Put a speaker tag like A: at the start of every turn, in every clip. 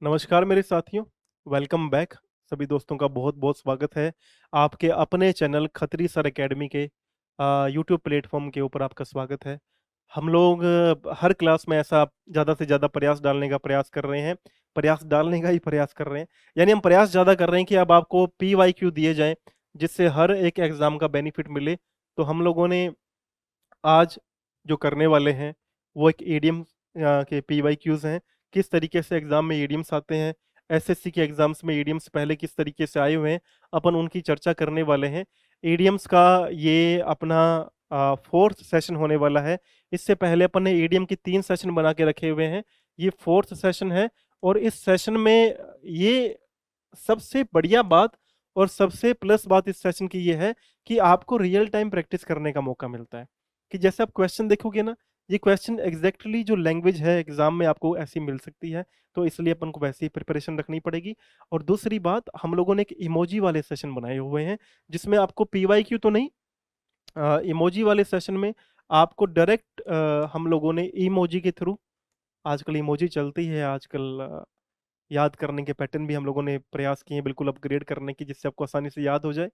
A: नमस्कार मेरे साथियों, वेलकम बैक। सभी दोस्तों का बहुत बहुत स्वागत है आपके अपने चैनल खत्री सर एकेडमी के यूट्यूब प्लेटफॉर्म के ऊपर। आपका स्वागत है। हम लोग हर क्लास में ऐसा ज़्यादा से ज़्यादा प्रयास डालने का प्रयास कर रहे हैं, प्रयास डालने का ही प्रयास कर रहे हैं। यानी हम प्रयास ज़्यादा कर रहे हैं कि अब आपको PYQ दिए जाएं, जिससे हर एक एग्ज़ाम का बेनिफिट मिले। तो हम लोगों ने आज जो करने वाले हैं वो एक ईडीएम के PYQs हैं। किस तरीके से एग्जाम में ईडीएम्स आते हैं, एसएससी के एग्जाम्स में ईडीएम्स पहले किस तरीके से आए हुए हैं, अपन उनकी चर्चा करने वाले हैं। ईडीएम्स का ये अपना फोर्थ सेशन होने वाला है। इससे पहले अपन ने ईडीएम के 3 सेशन बना के रखे हुए हैं, ये फोर्थ सेशन है। और इस सेशन में ये सबसे बढ़िया बात और सबसे प्लस बात इस सेशन की ये है कि आपको रियल टाइम प्रैक्टिस करने का मौका मिलता है। कि जैसे आप क्वेश्चन देखोगे ना, ये क्वेश्चन एग्जैक्टली जो लैंग्वेज है एग्जाम में आपको ऐसी मिल सकती है। तो इसलिए अपन को वैसी प्रिपरेशन रखनी पड़ेगी। और दूसरी बात, हम लोगों ने एक इमोजी वाले सेशन बनाए हुए हैं, जिसमें आपको PYQ तो नहीं, इमोजी वाले सेशन में आपको डायरेक्ट हम लोगों ने इमोजी के थ्रू, आजकल इमोजी चलती है आजकल, याद करने के पैटर्न भी हम लोगों ने प्रयास किए हैं बिल्कुल अपग्रेड करने की, जिससे आपको आसानी से याद हो जाए।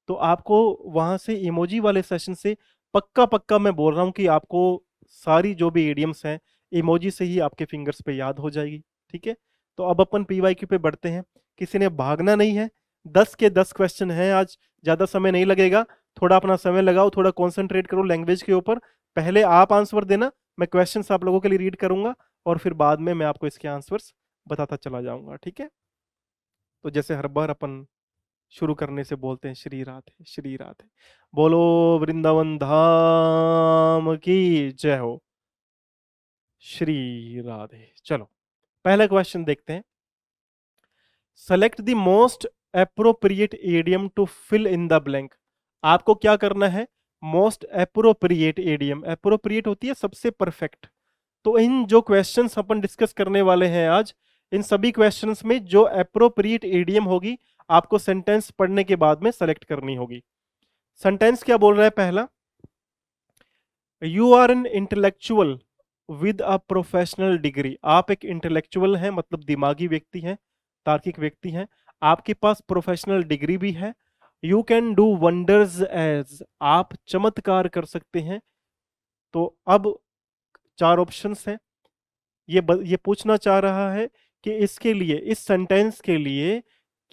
A: तो आपको वहां से इमोजी वाले सेशन से पक्का पक्का मैं बोल रहा हूँ कि आपको सारी जो भी इडियम्स हैं इमोजी से ही आपके फिंगर्स पे याद हो जाएगी। ठीक है, तो अब अपन PYQ पे बढ़ते हैं। किसी ने भागना नहीं है। 10 के 10 क्वेश्चन हैं आज, ज़्यादा समय नहीं लगेगा। थोड़ा अपना समय लगाओ, थोड़ा कॉन्सेंट्रेट करो लैंग्वेज के ऊपर। पहले आप आंसर देना, मैं क्वेश्चंस आप लोगों के लिए रीड करूंगा और फिर बाद में मैं आपको इसके आंसर्स बताता चला जाऊंगा। ठीक है, तो जैसे हर बार अपन शुरू करने से बोलते हैं, श्री राधे श्री राधे। बोलो वृंदावन धाम की जय हो। श्री राधे। चलो, पहला क्वेश्चन देखते हैं। Select the most appropriate idiom to fill in the blank. आपको क्या करना है? मोस्ट अप्रोप्रिएट एडियम, अप्रोप्रिएट होती है सबसे परफेक्ट। तो इन जो क्वेश्चंस अपन डिस्कस करने वाले हैं आज, इन सभी क्वेश्चंस में जो अप्रोप्रिएट एडियम होगी, आपको सेंटेंस पढ़ने के बाद में सेलेक्ट करनी होगी। सेंटेंस क्या बोल रहा है? पहला, you are an intellectual with a professional degree. आप एक इंटेलेक्चुअल हैं, मतलब दिमागी व्यक्ति हैं, तार्किक व्यक्ति हैं। आपके पास प्रोफेशनल डिग्री भी है। You can do wonders as, आप चमत्कार कर सकते हैं। तो अब 4 ऑप्शंस हैं। ये पूछना चाह रहा है कि इसके लिए, इस सेंटेंस के लिए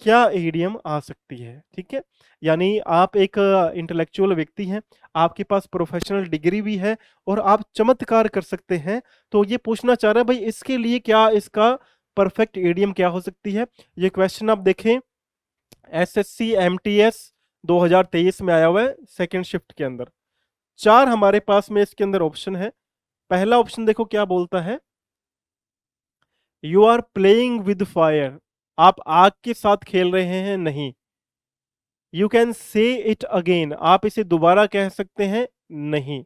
A: क्या ईडियम आ सकती है। ठीक है, यानी आप एक इंटेलेक्चुअल व्यक्ति हैं, आपके पास प्रोफेशनल डिग्री भी है और आप चमत्कार कर सकते हैं। तो ये पूछना चाह रहा है भाई, इसके लिए क्या इसका परफेक्ट ईडियम क्या हो सकती है। ये क्वेश्चन आप देखें, SSC MTS 2023 में आया हुआ है, सेकेंड शिफ्ट के अंदर। 4 हमारे पास में इसके अंदर ऑप्शन है। पहला ऑप्शन देखो क्या बोलता है, you are playing with fire. आप आग के साथ खेल रहे हैं। नहीं। You can say it again, आप इसे दोबारा कह सकते हैं। नहीं।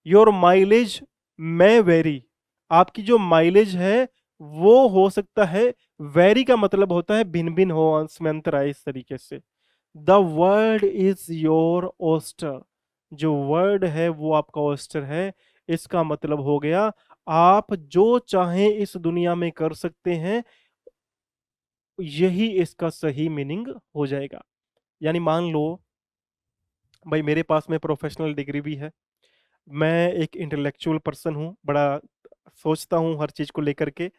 A: योर माइलेज may वेरी, आपकी जो माइलेज है वो हो सकता है। वेरी का मतलब होता है भिन्न भिन्न हो, अंश में अंतर आए, इस तरीके से। The word is your oyster, जो वर्ड है वो आपका ओस्टर है। इसका मतलब हो गया, आप जो चाहें इस दुनिया में कर सकते हैं। यही इसका सही मीनिंग हो जाएगा। यानी मान लो भाई, मेरे पास में प्रोफेशनल डिग्री भी है, मैं एक इंटेलेक्चुअल पर्सन हूँ, बड़ा सोचता हूँ हर चीज को लेकर के,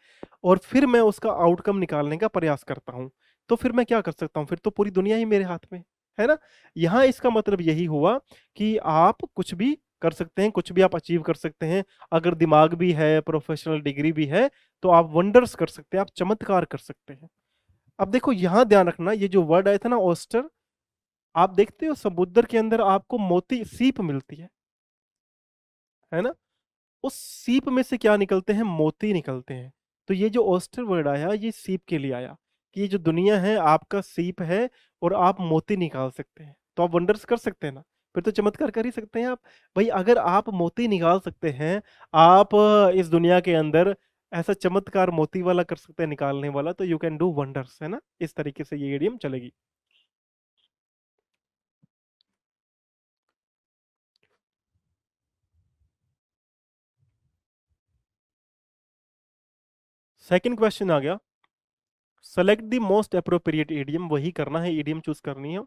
A: और फिर मैं उसका आउटकम निकालने का प्रयास करता हूँ। तो फिर मैं क्या कर सकता हूँ? फिर तो पूरी दुनिया ही मेरे हाथ में है ना। यहाँ इसका मतलब यही हुआ कि आप कुछ भी कर सकते हैं, कुछ भी आप अचीव कर सकते हैं। अगर दिमाग भी है, प्रोफेशनल डिग्री भी है, तो आप वंडर्स कर सकते हैं, आप चमत्कार कर सकते हैं। अब देखो, यहां ध्यान रखना, ये जो वर्ड आया था ना ओस्टर, आप देखते हो समुद्र के अंदर आपको मोती सीप मिलती है ना। उस सीप में से क्या निकलते हैं? मोती निकलते हैं। तो ये जो ओस्टर वर्ड आया, ये सीप के लिए आया, कि ये जो दुनिया है आपका सीप है और आप मोती निकाल सकते हैं। तो आप वंडर्स कर सकते हैं ना, फिर तो चमत्कार कर ही सकते हैं आप। भाई, अगर आप मोती निकाल सकते हैं, आप इस दुनिया के अंदर ऐसा चमत्कार मोती वाला कर सकते हैं, निकालने वाला, तो यू कैन डू वंडर्स, है ना। इस तरीके से ये इडियम चलेगी। सेकंड क्वेश्चन आ गया, select the most appropriate idiom, वही करना है, ईडीएम चूज करनी है।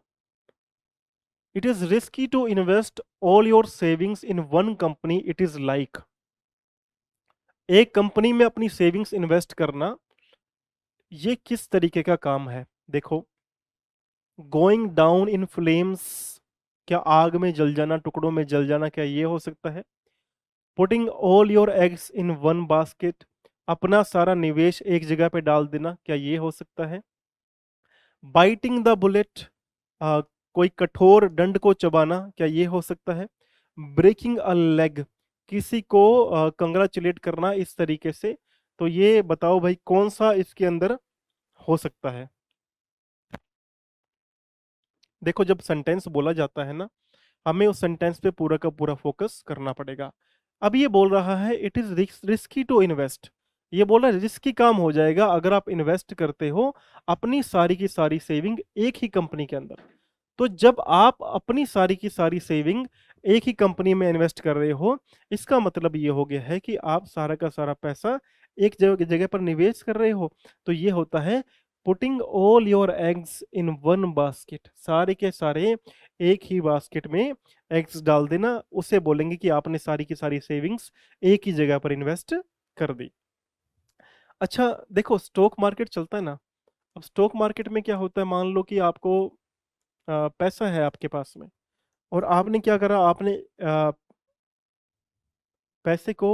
A: It is risky to invest all your savings in one company, it is like, एक कंपनी में अपनी सेविंग्स इन्वेस्ट करना ये किस तरीके का काम है। देखो, गोइंग डाउन इन फ्लेम्स, क्या आग में जल जाना, टुकड़ों में जल जाना, क्या ये हो सकता है। Putting all your eggs in one basket, अपना सारा निवेश एक जगह पे डाल देना, क्या ये हो सकता है। बाइटिंग द बुलेट, कोई कठोर दंड को चबाना, क्या ये हो सकता है। ब्रेकिंग अ लेग, किसी को कंग्रेचुलेट करना इस तरीके से। तो ये बताओ भाई कौन सा इसके अंदर हो सकता है। देखो, जब सेंटेंस बोला जाता है ना, हमें उस सेंटेंस पे पूरा का पूरा फोकस करना पड़ेगा। अब ये बोल रहा है it is risky to invest, ये बोल रहा है रिस्की काम हो जाएगा अगर आप इन्वेस्ट करते हो अपनी सारी की सारी सेविंग एक ही कंपनी के अंदर। तो जब आप अपनी सारी की सारी सेविंग एक ही कंपनी में इन्वेस्ट कर रहे हो, इसका मतलब ये हो गया है कि आप सारा का सारा पैसा एक जगह जगह पर निवेश कर रहे हो। तो ये होता है putting all your eggs in one basket, सारे के सारे एक ही बास्केट में एग्स डाल देना, उसे बोलेंगे कि आपने सारी की सारी सेविंग्स एक ही जगह पर इन्वेस्ट कर दी। अच्छा देखो, स्टॉक मार्केट चलता है ना, अब स्टॉक मार्केट में क्या होता है, मान लो कि आपको पैसा है आपके पास में, और आपने क्या करा, आपने पैसे को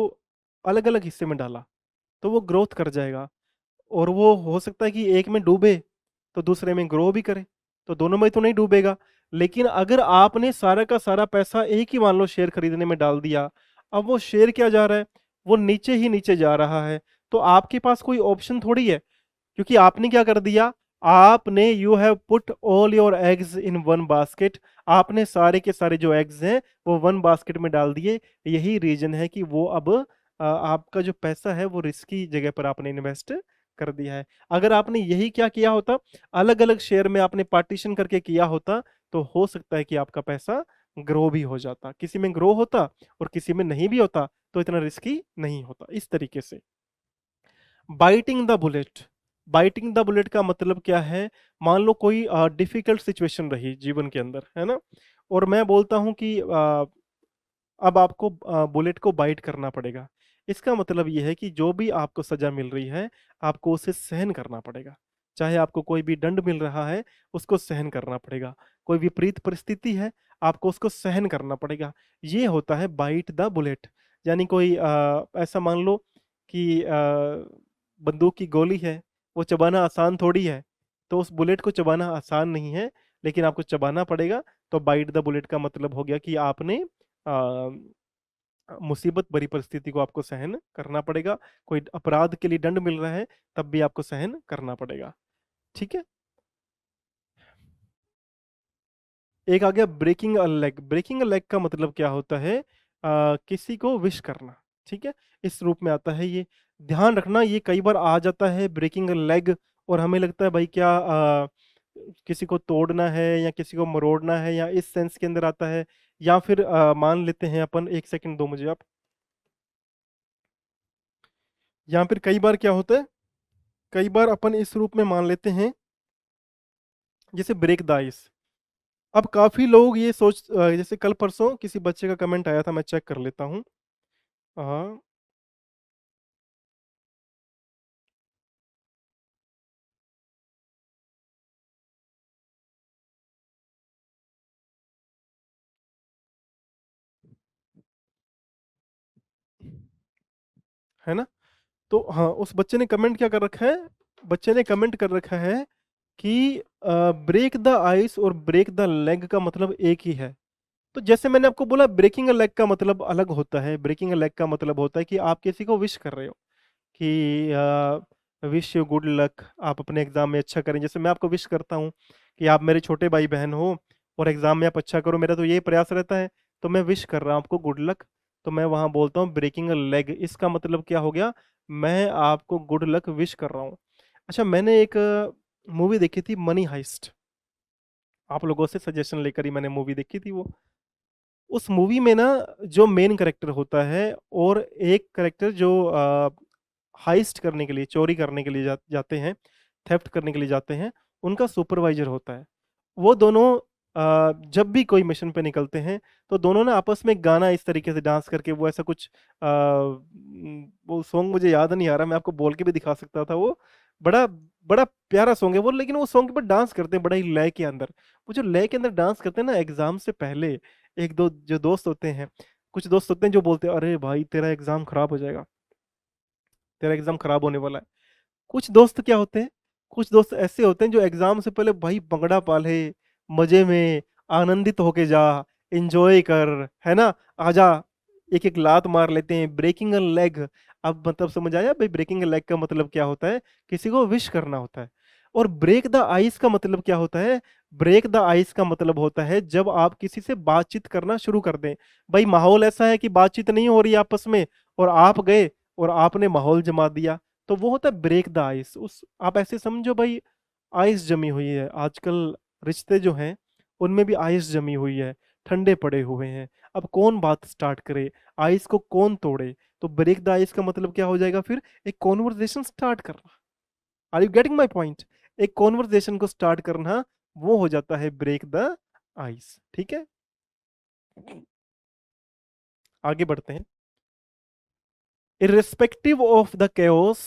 A: अलग अलग हिस्से में डाला, तो वो ग्रोथ कर जाएगा। और वो हो सकता है कि एक में डूबे तो दूसरे में ग्रो भी करे, तो दोनों में तो नहीं डूबेगा। लेकिन अगर आपने सारा का सारा पैसा एक ही मान लो शेयर खरीदने में डाल दिया, अब वो शेयर क्या जा रहा है, वो नीचे ही नीचे जा रहा है। तो आपके पास कोई ऑप्शन थोड़ी है, क्योंकि आपने क्या कर दिया, आपने you have put all your eggs in one basket, आपने सारे के सारे जो एग्स हैं वो वन बास्केट में डाल दिए। यही रीजन है कि वो अब आपका जो पैसा है वो रिस्की जगह पर आपने इन्वेस्ट कर दिया है। अगर आपने यही क्या किया होता, अलग अलग शेयर में आपने पार्टीशन करके किया होता, तो हो सकता है कि आपका पैसा ग्रो भी हो जाता, किसी में ग्रो होता और किसी में नहीं भी होता, तो इतना रिस्की नहीं होता। इस तरीके से biting the bullet, biting the bullet का मतलब क्या है, मान लो कोई डिफिकल्ट सिचुएशन रही जीवन के अंदर, है ना, और मैं बोलता हूं कि अब आपको बुलेट को बाइट करना पड़ेगा। इसका मतलब ये है कि जो भी आपको सजा मिल रही है, आपको उसे सहन करना पड़ेगा। चाहे आपको कोई भी दंड मिल रहा है, उसको सहन करना पड़ेगा। कोई विपरीत परिस्थिति है, आपको उसको सहन करना पड़ेगा। ये होता है बाइट द बुलेट। यानी कोई ऐसा मान लो कि बंदूक की गोली है, वो चबाना आसान थोड़ी है, तो उस बुलेट को चबाना आसान नहीं है, लेकिन आपको चबाना पड़ेगा। तो बाइट द बुलेट का मतलब हो गया कि आपने आ, मुसीबत भरी परिस्थिति को आपको सहन करना पड़ेगा। कोई अपराध के लिए दंड मिल रहा है, तब भी आपको सहन करना पड़ेगा। ठीक है। एक आ गया breaking a leg, breaking a leg का मतलब क्या होता है, किसी को विश करना। ठीक है, इस रूप में आता है ये। ध्यान रखना, ये कई बार आ जाता है ब्रेकिंग अ लेग, और हमें लगता है भाई क्या किसी को तोड़ना है या किसी को मरोड़ना है, या इस सेंस के अंदर आता है। या फिर मान लेते हैं अपन, एक सेकंड दो मुझे आप, यहाँ फिर कई बार क्या होता है, कई बार अपन इस रूप में मान लेते हैं, जैसे ब्रेक द आइस। अब काफी लोग ये सोच जैसे कल परसों किसी बच्चे का कमेंट आया था, मैं चेक कर लेता हूँ। हाँ, है ना। तो हाँ, उस बच्चे ने कमेंट क्या कर रखा है, बच्चे ने कमेंट कर रखा है कि ब्रेक द आइस और ब्रेक द लेग का मतलब एक ही है। तो जैसे मैंने आपको बोला, ब्रेकिंग अ लेग का मतलब अलग होता है। ब्रेकिंग अ लेग का मतलब होता है कि आप किसी को विश कर रहे हो कि विश यू गुड लक, आप अपने एग्जाम में अच्छा करें। जैसे मैं आपको विश करता हूँ कि आप मेरे छोटे भाई बहन हो और एग्जाम में आप अच्छा करो, मेरा तो यही प्रयास रहता है, तो मैं विश कर रहा हूँ आपको गुड लक। तो मैं वहां बोलता हूँ ब्रेकिंग अ लेग, इसका मतलब क्या हो गया, मैं आपको गुड लक विश कर रहा हूँ। अच्छा, मैंने एक मूवी देखी थी मनी हाइस्ट, आप लोगों से सजेशन लेकर ही मैंने मूवी देखी थी वो। उस मूवी में ना, जो मेन करेक्टर होता है और एक करेक्टर जो हाइस्ट करने के लिए, चोरी करने के लिए जाते हैं, थेफ्ट करने के लिए जाते हैं, उनका सुपरवाइजर होता है। वो दोनों जब भी कोई मिशन पे निकलते हैं, तो दोनों ना आपस में गाना इस तरीके से डांस करके, वो ऐसा कुछ वो सॉन्ग मुझे याद नहीं आ रहा, मैं आपको बोल के भी दिखा सकता था वो। बड़ा बड़ा प्यारा सॉन्ग है वो, लेकिन वो सॉन्ग के ऊपर डांस करते हैं बड़ा ही लय के अंदर। वो जो लय के अंदर डांस करते हैं ना, एग्जाम से पहले एक दो जो दोस्त होते हैं, कुछ दोस्त होते हैं जो बोलते हैं, अरे भाई तेरा एग्जाम खराब हो जाएगा, तेरा एग्जाम खराब होने वाला है। कुछ दोस्त क्या होते हैं, कुछ दोस्त ऐसे होते हैं जो एग्जाम से पहले भाई भंगड़ा पाले, मजे में आनंदित होके जा, एंजॉय कर, है ना, आजा, एक एक लात मार लेते हैं, ब्रेकिंग अ लेग। अब मतलब समझ आया भाई, ब्रेकिंग अ लेग का मतलब क्या होता है, किसी को विश करना होता है। और ब्रेक द आइस का मतलब क्या होता है, ब्रेक द आइस का मतलब होता है जब आप किसी से बातचीत करना शुरू कर दें। भाई माहौल ऐसा है कि बातचीत नहीं हो रही आपस में, और आप गए और आपने माहौल जमा दिया, तो वो होता है ब्रेक द आइस। उस आप ऐसे समझो भाई, आइस जमी हुई है आजकल, रिश्ते जो हैं उनमें भी आइस जमी हुई है, ठंडे पड़े हुए हैं। अब कौन बात स्टार्ट करे, आइस को कौन तोड़े? तो ब्रेक द आइस का मतलब क्या हो जाएगा फिर, एक कॉन्वर्जेशन स्टार्ट करना। Are you getting my point? एक कॉन्वर्जेशन को स्टार्ट करना, वो हो जाता है ब्रेक द आइस। ठीक है, आगे बढ़ते हैं। Irrespective of the chaos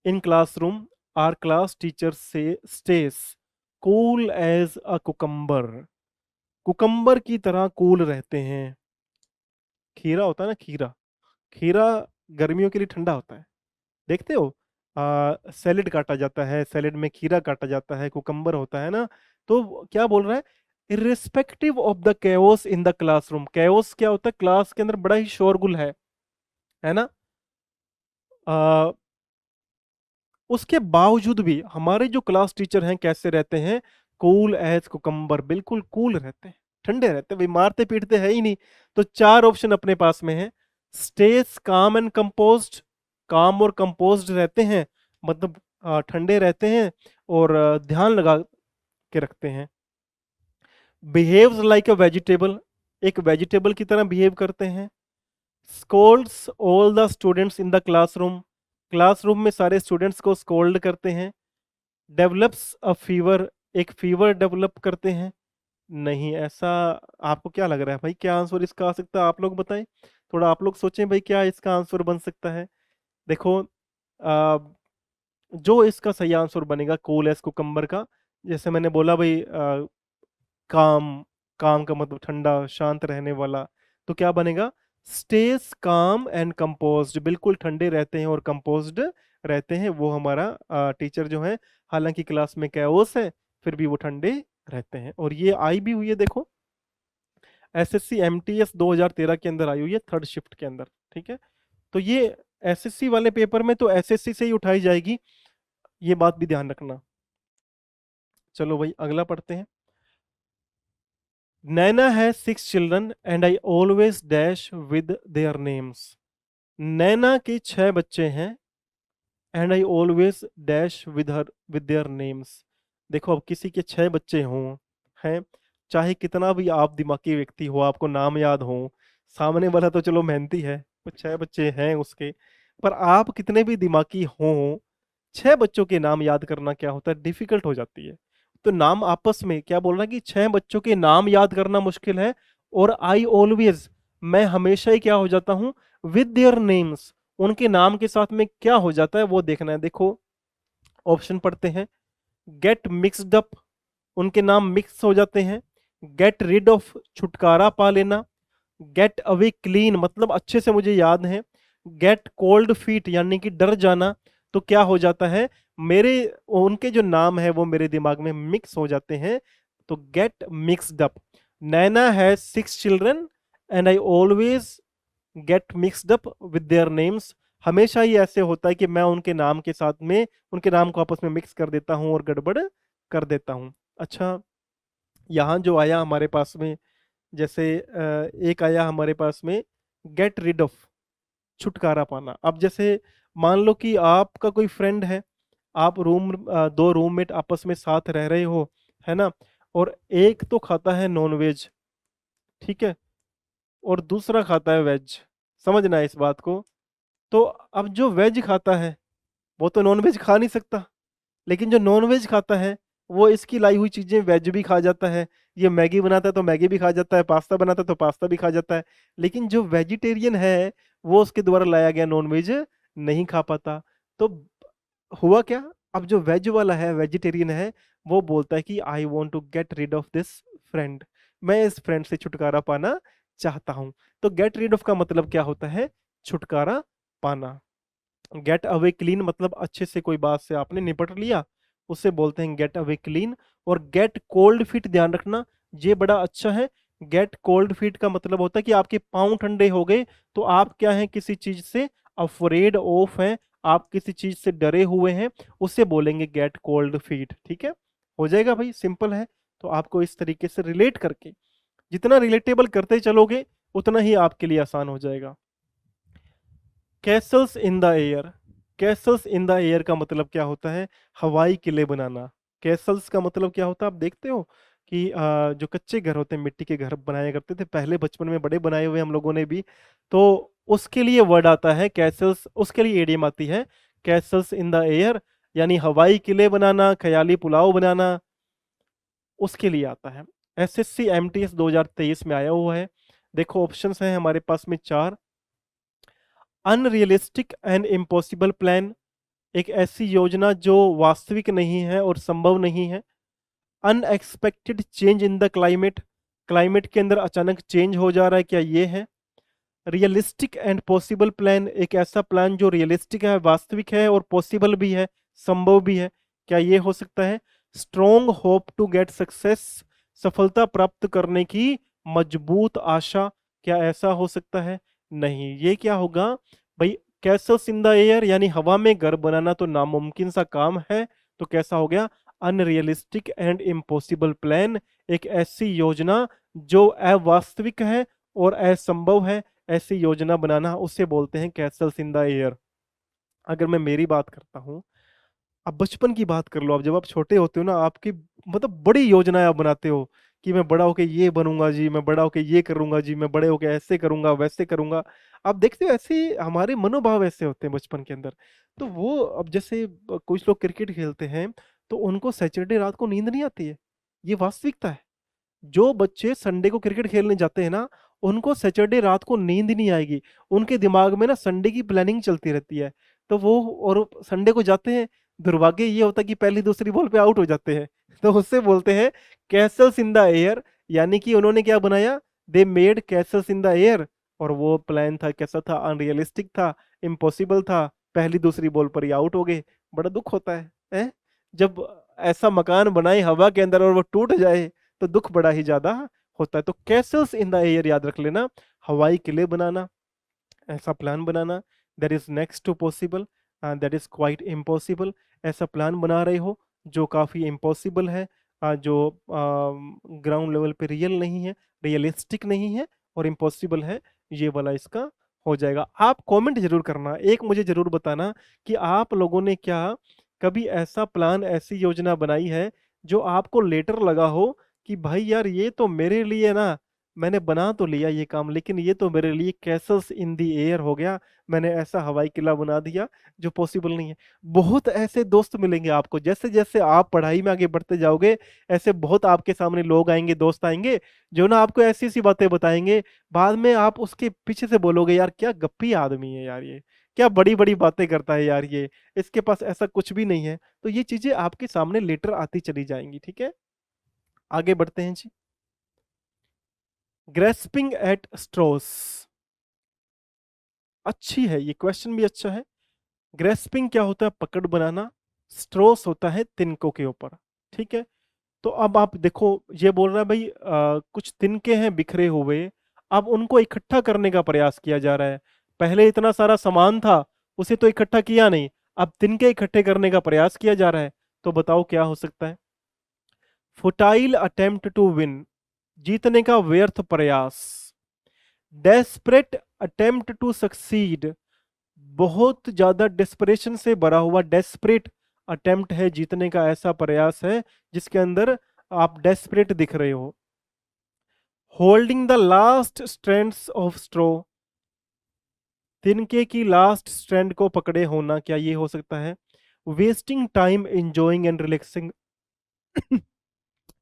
A: in classroom, our class teacher say stays cool as a cucumber. Cucumber की तरह कूल रहते हैं। खीरा होता है ना, खीरा, खीरा गर्मियों के लिए ठंडा होता है। देखते हो, सैलेड काटा जाता है, सैलेड में खीरा काटा जाता है, कुकम्बर होता है ना। तो क्या बोल रहा है, irrespective of the chaos in the classroom. chaos क्या होता है, क्लास के अंदर बड़ा ही शोरगुल है ना। आ, उसके बावजूद भी हमारे जो क्लास टीचर हैं कैसे रहते हैं, कूल एज कुकम्बर, बिल्कुल कूल रहते हैं, ठंडे रहते हैं भाई, मारते पीटते हैं ही नहीं। तो चार ऑप्शन अपने पास में है। स्टेज काम एंड कंपोज्ड, काम और कंपोज्ड रहते हैं, मतलब ठंडे रहते हैं और ध्यान लगा के रखते हैं। बिहेव्स लाइक अ वेजिटेबल, एक वेजिटेबल की तरह बिहेव करते हैं। Scholz all the students in the classroom, classroom में सारे स्टूडेंट्स को स्कोल्ड करते हैं। डेवलप्स अ फीवर, एक फीवर डेवलप करते हैं। नहीं ऐसा, आपको क्या लग रहा है भाई, क्या आंसर इसका आ सकता है, आप लोग बताएं। थोड़ा आप लोग सोचें भाई, क्या इसका आंसर बन सकता है। देखो, आ, जो इसका सही आंसर बनेगा कूल एज कुकम्बर का, जैसे मैंने बोला भाई, काम, काम का मतलब ठंडा शांत रहने वाला, तो क्या बनेगा, स्टेज काम एंड कंपोज्ड, बिल्कुल ठंडे रहते हैं और कंपोज्ड रहते हैं वो हमारा टीचर जो है। हालांकि क्लास में कैओस है, फिर भी वो ठंडे रहते हैं। और ये आई भी हुई है, देखो, एसएससी एमटीएस 2013 के अंदर आई हुई है, थर्ड शिफ्ट के अंदर। ठीक है, तो ये एसएससी वाले पेपर में तो एसएससी से ही उठाई जाएगी, ये बात भी ध्यान रखना। चलो भाई अगला पढ़ते हैं। Naina has 6 children and I always dash with their names. Naina के 6 बच्चे हैं, and I always dash with their names. देखो, अब किसी के 6 बच्चे हों, हैं, चाहे कितना भी आप दिमागी व्यक्ति हो, आपको नाम याद हो, सामने वाला तो चलो मेहनती है, वो 6 बच्चे हैं उसके, पर आप कितने भी दिमागी हों, 6 बच्चों के नाम याद करना क्या होता है, डिफिकल्ट हो जाती है। तो नाम आपस में क्या बोल रहा है कि 6 बच्चों के नाम याद करना मुश्किल है, और आई ऑलवेज, मैं हमेशा ही क्या हो जाता हूं, विद देयर नेम्स, उनके नाम के साथ में क्या हो जाता है वो देखना है। देखो, ऑप्शन पढ़ते हैं। गेट मिक्स्ड अप, उनके नाम मिक्स हो जाते हैं। गेट रिड ऑफ, छुटकारा पा लेना। गेट अवे क्लीन, मतलब अच्छे से मुझे याद है। गेट कोल्ड फीट, यानी कि डर जाना। तो क्या हो जाता है, मेरे उनके जो नाम है वो मेरे दिमाग में मिक्स हो जाते हैं। तो gate mixed up. Naina has 6 children and I always get mixed up with their names. हमेशा ही ऐसे होता है कि मैं उनके नाम के साथ में उनके नाम को आपस में मिक्स कर देता हूं और गड़बड़ कर देता हूं। अच्छा, यहाँ जो आया हमारे पास में, जैसे एक आया हमारे पास में, गेट रिड ऑफ, छुटकारा पाना। अब जैसे मान लो कि आपका कोई फ्रेंड है, आप दो रूममेट आपस में साथ रह रहे हो, है ना, और एक तो खाता है नॉनवेज, ठीक है, और दूसरा खाता है वेज। समझना है इस बात को। तो अब जो वेज खाता है वो तो नॉन वेज खा नहीं सकता, लेकिन जो नॉन वेज खाता है वो इसकी लाई हुई चीजें वेज भी खा जाता है। ये मैगी बनाता है तो मैगी भी खा जाता है, पास्ता बनाता है तो पास्ता भी खा जाता है। लेकिन जो वेजिटेरियन है वो उसके द्वारा लाया गया नॉन वेज नहीं खा पाता। तो हुआ क्या, अब जो वेज वाला है, वेजिटेरियन है, वो बोलता है कि I want to get rid of this friend, मैं इस फ्रेंड से छुटकारा पाना चाहता हूं। तो गेट रीड ऑफ का मतलब क्या होता है, छुटकारा पाना। गेट अवे क्लीन मतलब अच्छे से कोई बात से आपने निपट लिया, उसे बोलते हैं गेट अवे क्लीन। और गेट कोल्ड फीट, ध्यान रखना ये बड़ा अच्छा है। गेट कोल्ड फीट का मतलब होता है कि आपके पांव ठंडे हो गए, तो आप क्या हैं, किसी चीज से अफ्रेड ऑफ हैं, आप किसी चीज से डरे हुए हैं, उसे बोलेंगे गेट कोल्ड फीट। ठीक है, हो जाएगा भाई, सिंपल है। तो आपको इस तरीके से रिलेट करके, जितना रिलेटेबल करते चलोगे उतना ही आपके लिए आसान हो जाएगा। Castle's in the air, Castle's in the air का मतलब क्या होता है, हवाई किले बनाना। कैसल्स का मतलब क्या होता है, आप देखते हो कि जो कच्चे घर होते हैं, मिट्टी के घर बनाया करते थे पहले, बचपन में बड़े बनाए हुए हम लोगों ने भी। तो उसके लिए वर्ड आता है कैसल्स, उसके लिए एडियम आती है कैसल्स इन द एयर, यानी हवाई किले बनाना, ख्याली पुलाव बनाना, उसके लिए आता है। एसएससी एमटीएस 2023 में आया हुआ है। देखो ऑप्शंस हैं हमारे पास में चार। अनरियलिस्टिक एंड इम्पॉसिबल प्लान, एक ऐसी योजना जो वास्तविक नहीं है और संभव नहीं है। Unexpected change in the climate, climate के अंदर अचानक चेंज हो जा रहा है, क्या ये है। रियलिस्टिक एंड पॉसिबल प्लान, एक ऐसा प्लान जो रियलिस्टिक है, वास्तविक है और पॉसिबल भी है, संभव भी है, क्या ये हो सकता है। Strong hope to get success, सफलता प्राप्त करने की मजबूत आशा, क्या ऐसा हो सकता है। नहीं, ये क्या होगा भाई, कैसल्स इन द एयर यानी हवा में घर बनाना तो नामुमकिन सा काम है, तो कैसा हो गया, अनरियलिस्टिक एंड इम्पॉसिबल प्लान, एक ऐसी योजना जो अवास्तविक है और असंभव है, ऐसी योजना बनाना उसे बोलते हैं कैसल्स इन द एयर। अगर मैं मेरी बात करता हूँ, अब बचपन की बात कर लो, अब जब आप छोटे होते हो ना, आपकी मतलब बड़ी योजनाएं आप बनाते हो कि मैं बड़ा होके ये बनूंगा जी, मैं बड़ा होके ये करूंगा जी, मैं बड़े होके ऐसे करूंगा वैसे करूंगा। आप देखते हो ऐसे हमारे मनोभाव ऐसे होते हैं बचपन के अंदर। तो वो अब जैसे कुछ लोग क्रिकेट खेलते हैं तो उनको सैटरडे रात को नींद नहीं आती है, ये वास्तविकता है। जो बच्चे संडे को क्रिकेट खेलने जाते हैं ना, उनको सैटरडे रात को नींद नहीं आएगी, उनके दिमाग में ना संडे की प्लानिंग चलती रहती है। तो वो और संडे को जाते हैं, दुर्भाग्य ये होता है कि पहली दूसरी बॉल पे आउट हो जाते हैं। तो उससे बोलते हैं कैसल्स इन द एयर, यानी कि उन्होंने क्या बनाया, they made Castle's in the air. और वो प्लान था कैसा था, अनरियलिस्टिक था, इम्पॉसिबल था, पहली दूसरी बॉल पर ही आउट हो गए। बड़ा दुख होता है? जब ऐसा मकान बनाए हवा के अंदर और वो टूट जाए तो दुख बड़ा ही ज्यादा होता है। तो कैसल्स इन द एयर याद रख लेना, हवाई किले बनाना, ऐसा प्लान बनाना, that is next to possible and that is quite impossible. ऐसा प्लान बना रहे हो जो काफी इम्पॉसिबल है, जो ग्राउंड लेवल पे रियल नहीं है, रियलिस्टिक नहीं है और इम्पॉसिबल है, ये वाला इसका हो जाएगा। आप कमेंट जरूर करना, एक मुझे जरूर बताना कि आप लोगों ने क्या कभी ऐसा प्लान, ऐसी योजना बनाई है जो आपको लेटर लगा हो कि भाई यार ये तो मेरे लिए ना, मैंने बना तो लिया ये काम, लेकिन ये तो मेरे लिए कैसल्स इन दी एयर हो गया, मैंने ऐसा हवाई किला बना दिया जो पॉसिबल नहीं है। बहुत ऐसे दोस्त मिलेंगे आपको, जैसे जैसे आप पढ़ाई में आगे बढ़ते जाओगे, ऐसे बहुत आपके सामने लोग आएंगे, दोस्त आएंगे, जो ना आपको ऐसी ऐसी बातें बताएंगे, बाद में आप उसके पीछे से बोलोगे यार क्या गप्पी आदमी है यार ये, क्या बड़ी बड़ी बातें करता है यार ये, इसके पास ऐसा कुछ भी नहीं है। तो ये चीजें आपके सामने लेटर आती चली जाएंगी। ठीक है, आगे बढ़ते हैं जी। ग्रेस्पिंग एट स्ट्रोस, अच्छी है ये, क्वेश्चन भी अच्छा है। ग्रेस्पिंग क्या होता है, पकड़ बनाना, स्ट्रोस होता है तिनकों के ऊपर। ठीक है, तो अब आप देखो, ये बोल रहा है भाई कुछ तिनके हैं बिखरे हुए, अब उनको इकट्ठा करने का प्रयास किया जा रहा है। पहले इतना सारा सामान था, उसे तो इकट्ठा किया नहीं, अब तिनके इकट्ठे करने का प्रयास किया जा रहा है। तो बताओ क्या हो सकता है। फुटाइल अटेम्प्ट टू विन, जीतने का व्यर्थ प्रयास। डेस्परेट अटेम्प्ट टू सक्सीड, बहुत ज्यादा डेस्परेशन से भरा हुआ डेस्परेट अटेम्प्ट है, जीतने का ऐसा प्रयास है जिसके अंदर आप डेस्परेट दिख रहे हो। Holding the last strands of straw, तिनके की लास्ट स्ट्रैंड को पकड़े होना, क्या ये हो सकता है। Wasting time enjoying and relaxing,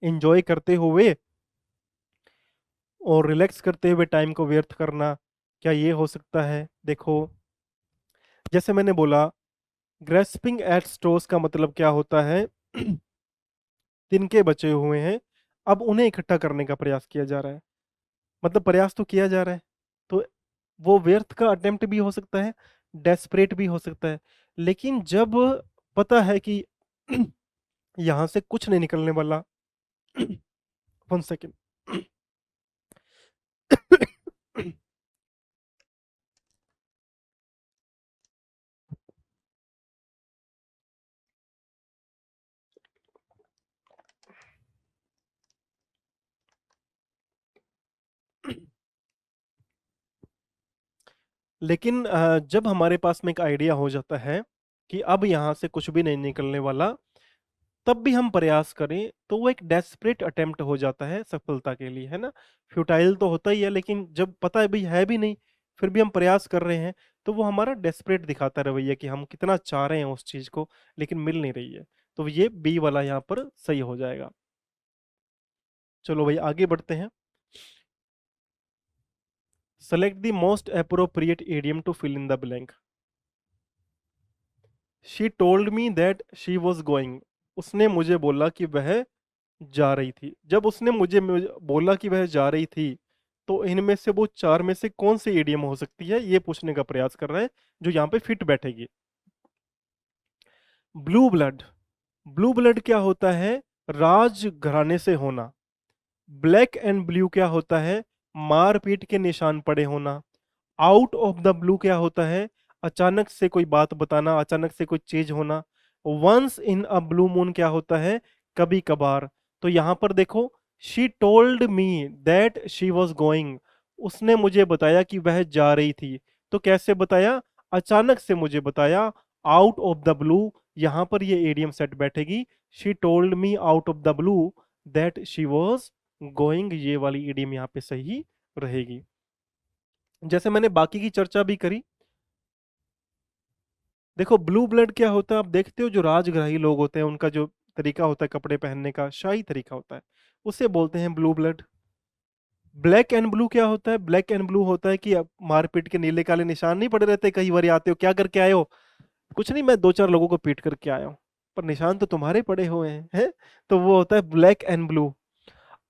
A: enjoy करते हुए और रिलैक्स करते हुए टाइम को व्यर्थ करना, क्या ये हो सकता है? देखो, जैसे मैंने बोला, ग्रेस्पिंग एट स्ट्रोस का मतलब क्या होता है? तिनके बचे हुए हैं, अब उन्हें इकट्ठा करने का प्रयास किया जा रहा है। मतलब प्रयास तो किया जा रहा है, तो वो व्यर्थ का अटेम्प्ट भी हो सकता है, डेस्परेट भी हो सकता है। लेकिन जब पता है कि यहां से कुछ नहीं निकलने वाला, 1 सेकेंड। लेकिन जब हमारे पास में एक आइडिया हो जाता है कि अब यहाँ से कुछ भी नहीं निकलने वाला, तब भी हम प्रयास करें तो वो एक डेस्परेट अटेम्प्ट हो जाता है सफलता के लिए, है ना? फ्यूटाइल तो होता ही है, लेकिन जब पता है भाई है भी नहीं, फिर भी हम प्रयास कर रहे हैं, तो वो हमारा डेस्परेट दिखाता है रवैया कि हम कितना चाह रहे हैं उस चीज को, लेकिन मिल नहीं रही है। तो ये बी वाला यहाँ पर सही हो जाएगा। चलो भाई आगे बढ़ते हैं। Select the most appropriate idiom to fill in the blank. She told me that she was going. उसने मुझे बोला कि वह जा रही थी। जब उसने मुझे बोला कि वह जा रही थी, तो इनमें से वो चार में से कौन सी इडियम हो सकती है, ये पूछने का प्रयास कर रहा है, जो यहाँ पे फिट बैठेगी। Blue blood. ब्लू ब्लड क्या होता है? राज घराने से होना। ब्लैक एंड ब्लू क्या होता है? मारपीट के निशान पड़े होना। आउट ऑफ द ब्लू क्या होता है? अचानक से कोई बात बताना, अचानक से कोई चीज होना। Once in a blue moon क्या होता है? कभी कभार। तो यहां पर देखो, she told me that she was going. उसने मुझे बताया कि वह जा रही थी। तो कैसे बताया? अचानक से मुझे बताया। आउट ऑफ द ब्लू, यहां पर ये एडियम सेट बैठेगी। She told me out of the blue that she was going, ये वाली एडियम यहाँ पे सही रहेगी। जैसे मैंने बाकी की चर्चा भी करी, देखो ब्लू ब्लड क्या होता है, आप देखते हो जो राजग्राही लोग होते हैं उनका जो तरीका होता है कपड़े पहनने का, शाही तरीका होता है, उसे बोलते हैं blue blood. Black and blue क्या होता है? ब्लैक एंड ब्लू होता है कि अब मारपीट के नीले काले निशान नहीं पड़े रहते, कई बार आते हो क्या करके आए हो? कुछ नहीं, मैं दो चार लोगों को पीट करके आया हूँ, पर निशान तो तुम्हारे पड़े हुए हैं। तो वो होता है black and blue.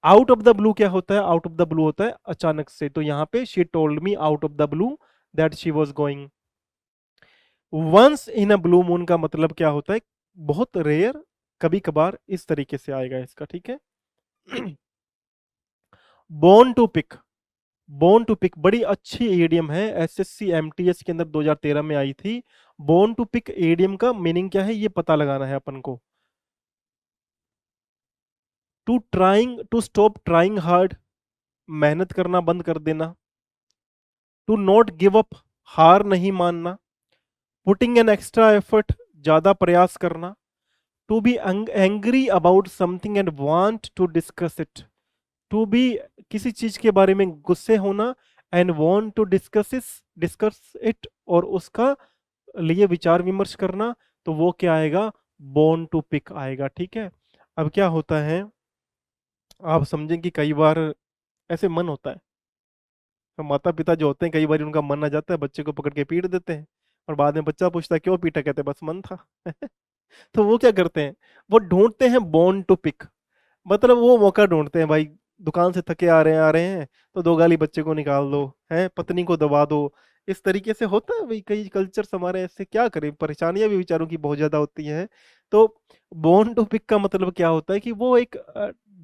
A: Out of the blue क्या होता है? आउट ऑफ द ब्लू होता है अचानक से। तो यहाँ पे she told me out of the blue that she was going. Once in a blue moon का मतलब क्या होता है? बहुत रेयर, कभी कभार, इस तरीके से आएगा इसका, ठीक है? Born to pick. Born to pick बड़ी अच्छी एडियम है, एसएससी एमटीएस के अंदर 2013 में आई थी। बोर्न टू पिक एडियम का मीनिंग क्या है, ये पता लगाना है अपन को। टू स्टॉप ट्राइंग हार्ड, मेहनत करना बंद कर देना। टू नॉट गिव अप, हार नहीं मानना। पुटिंग एन एक्स्ट्रा एफर्ट, ज्यादा प्रयास करना। To be angry about something and want to discuss it. To be, किसी चीज के बारे में गुस्से होना, and want to discuss it, और उसका लिए विचार विमर्श करना। तो वो क्या आएगा? बोर्न टू पिक आएगा, ठीक है? अब क्या होता है, आप समझें कि कई बार ऐसे मन होता है, तो माता पिता जो होते हैं कई बार उनका मन आ जाता है, बच्चे को पकड़ के पीट देते हैं, और बाद में बच्चा पूछता है क्यों पीटा, कहते हैं, बस मन था। तो वो क्या करते हैं? वो ढूंढते हैं बोर्न टू पिक, मतलब वो मौका ढूंढते हैं भाई, दुकान से थके आ रहे हैं, तो दो गाली बच्चे को निकाल दो, है पत्नी को दबा दो। इस तरीके से होता है भाई, कई कल्चर्स हमारे ऐसे, क्या करें, परेशानियां भी बेचारों की बहुत ज्यादा होती हैं। तो बोर्न टू पिक का मतलब क्या होता है कि वो एक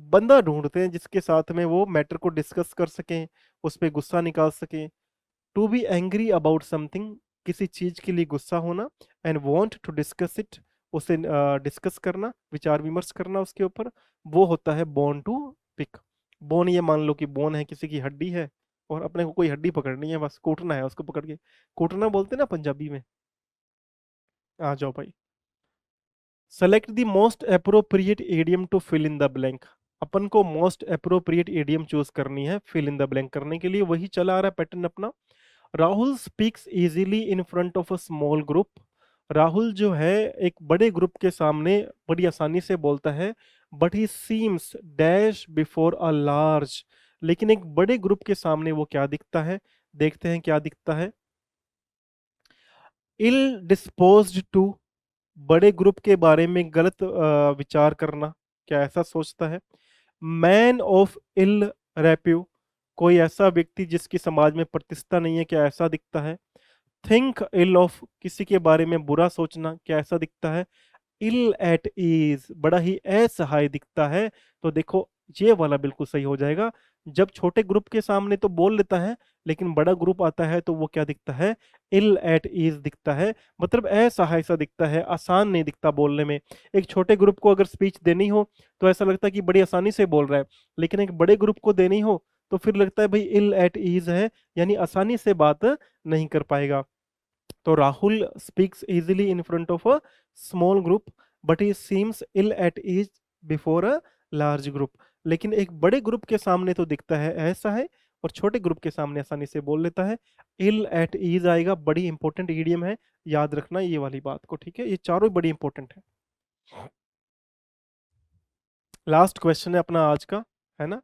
A: बंदा ढूंढते हैं जिसके साथ में वो मैटर को डिस्कस कर सकें, उस पर गुस्सा निकाल सकें। To be angry about something, किसी चीज के लिए गुस्सा होना, and want to discuss it, उसे डिस्कस करना, विचार विमर्श करना उसके ऊपर, वो होता है बोन टू पिक। बोन, ये मान लो कि बोन है, किसी की हड्डी है, और अपने को कोई हड्डी पकड़नी है, बस कूटना है उसको पकड़ के। कूटना बोलते हैं ना पंजाबी में। आ जाओ भाई। Select the most appropriate idiom to fill in the blank. अपन को मोस्ट अप्रोप्रिएट एडियम चूज करनी है फिल इन द ब्लैंक करने के लिए, वही चला आ रहा है पैटर्न अपना। Rahul speaks easily in front of a small group. Rahul जो है एक बड़े ग्रुप के सामने बड़ी आसानी से बोलता है, but he seems dash before a large. लेकिन एक बड़े ग्रुप के सामने वो क्या दिखता है, देखते हैं क्या दिखता है। इल डिस्पोज्ड टू, बड़े ग्रुप के बारे में गलत विचार करना, क्या ऐसा सोचता है। मैन ऑफ इल रेप्यू, कोई ऐसा व्यक्ति जिसकी समाज में प्रतिष्ठा नहीं है, क्या ऐसा दिखता है। थिंक इल ऑफ, किसी के बारे में बुरा सोचना, क्या ऐसा दिखता है। इल एट ईज, बड़ा ही असहाय दिखता है। तो देखो ये वाला बिल्कुल सही हो जाएगा। जब छोटे ग्रुप के सामने तो बोल लेता है, लेकिन बड़ा ग्रुप आता है तो वो क्या दिखता है, इल एट ईज दिखता है। मतलब असहाय सा दिखता है, आसान नहीं दिखता बोलने में। एक छोटे ग्रुप को अगर स्पीच देनी हो तो ऐसा लगता है कि बड़ी आसानी से बोल रहा है, लेकिन एक बड़े ग्रुप को देनी हो तो फिर लगता है भाई इल एट ईज है, यानी आसानी से बात नहीं कर पाएगा। तो Rahul speaks easily in front of a small group, but he seems ill at ease before a large group. लेकिन एक बड़े ग्रुप के सामने तो दिखता है ऐसा है, और छोटे ग्रुप के सामने आसानी से बोल लेता है। इल एट ईज आएगा, बड़ी इंपॉर्टेंट ईडियम है, याद रखना ये वाली बात को, ठीक है। ये चारों बड़ी इंपॉर्टेंट है। लास्ट क्वेश्चन है अपना आज का, है ना।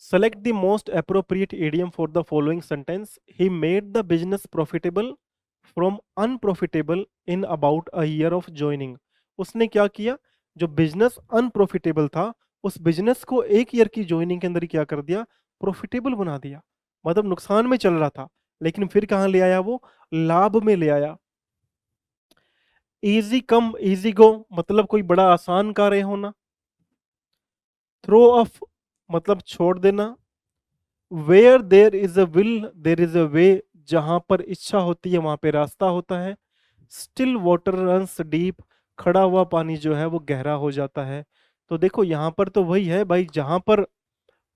A: Select the most appropriate idiom for the following sentence. He made the business profitable from unprofitable in about a year of joining. उसने क्या किया, जो बिजनेस अनप्रॉफिटेबल था उस बिजनेस को एक ईयर की ज्वाइनिंग के अंदर ही क्या कर दिया, प्रॉफिटेबल बना दिया। मतलब नुकसान में चल रहा था, लेकिन फिर कहाँ ले आया वो, लाभ में ले आया। इजी कम इजी गो, मतलब कोई बड़ा आसान कार्य होना। थ्रो ऑफ, मतलब छोड़ देना। Where there is a will there is a way, जहां पर इच्छा होती है वहां पे रास्ता होता है। स्टिल वाटर रन्स डीप, खड़ा हुआ पानी जो है वो गहरा हो जाता है। तो देखो यहाँ पर तो वही है भाई, जहां पर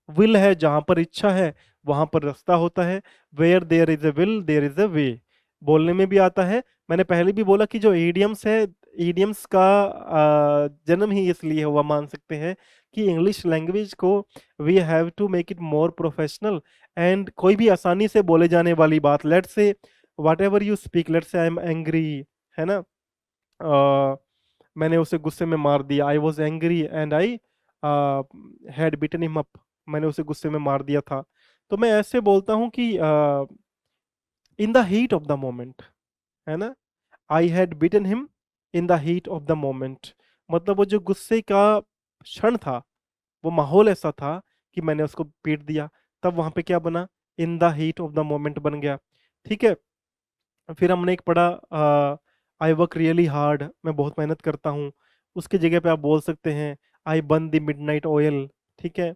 A: विल है, जहां पर इच्छा है वहां पर रास्ता होता है। Where there is a will there is a way, बोलने में भी आता है। मैंने पहले भी बोला कि जो ईडियम्स है, ईडियम्स का जन्म ही इसलिए हुआ मान सकते हैं कि इंग्लिश लैंग्वेज को we have to make it more professional. And कोई भी आसानी से बोले जाने वाली बात, let's say what ever you speak, let's say I am angry, है ना। मैंने उसे गुस्से में मार दिया, I was angry and I had beaten him up, मैंने उसे गुस्से में मार दिया था। तो मैं ऐसे बोलता हूँ कि in the heat of the moment, है ना। I had beaten him in the heat of the moment, मतलब वो जो गुस्से का क्षण था, वो माहौल ऐसा था कि मैंने उसको पीट दिया। तब वहां पे क्या बना, in the heat of the moment बन गया, ठीक है। फिर हमने एक पढ़ा, आई वर्क रियली हार्ड, मैं बहुत मेहनत करता हूँ। उसकी जगह पे आप बोल सकते हैं I burn the midnight oil, ठीक है।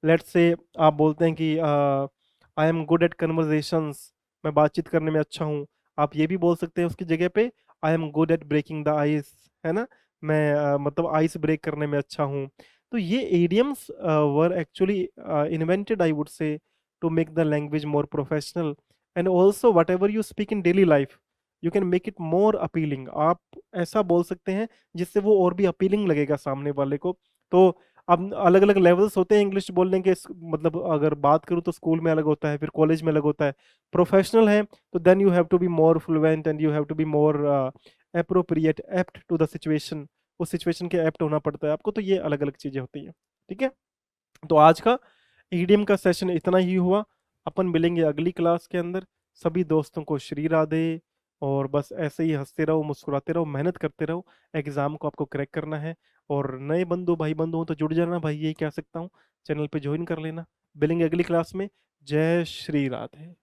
A: लेट्स से आप बोलते हैं कि आई एम गुड एट कन्वर्जेशंस, मैं बातचीत करने में अच्छा हूँ। आप ये भी बोल सकते हैं उसकी जगह पे I am good at breaking the ice, है ना। मैं मतलब आइस ब्रेक करने में अच्छा हूँ। तो ये idioms were actually invented, I would say, to make the language more professional. And also whatever you speak in daily life, you can make it more appealing, आप ऐसा बोल सकते हैं जिससे वो और भी अपीलिंग लगेगा सामने वाले को। तो अब अलग अलग लेवल्स होते हैं इंग्लिश बोलने के, मतलब अगर बात करूँ तो स्कूल में अलग होता है, फिर कॉलेज में अलग होता है। प्रोफेशनल है तो then you have to be more fluent and you have to be more appropriate apt to the situation, उस सिचुएशन के एप्ट होना पड़ता है आपको। तो ये अलग अलग चीजें होती हैं, ठीक है। तो आज का ईडीएम का सेशन इतना ही हुआ। अपन मिलेंगे अगली क्लास के अंदर। सभी दोस्तों को श्री राधे। और बस ऐसे ही हंसते रहो, मुस्कुराते रहो, मेहनत करते रहो, एग्जाम को आपको क्रैक करना है। और नए बंधु भाई बंधु हो तो जुड़ जाना भाई, यही कह सकता हूँ। चैनल पे ज्वाइन कर लेना। मिलेंगे अगली क्लास में। जय श्री राधे।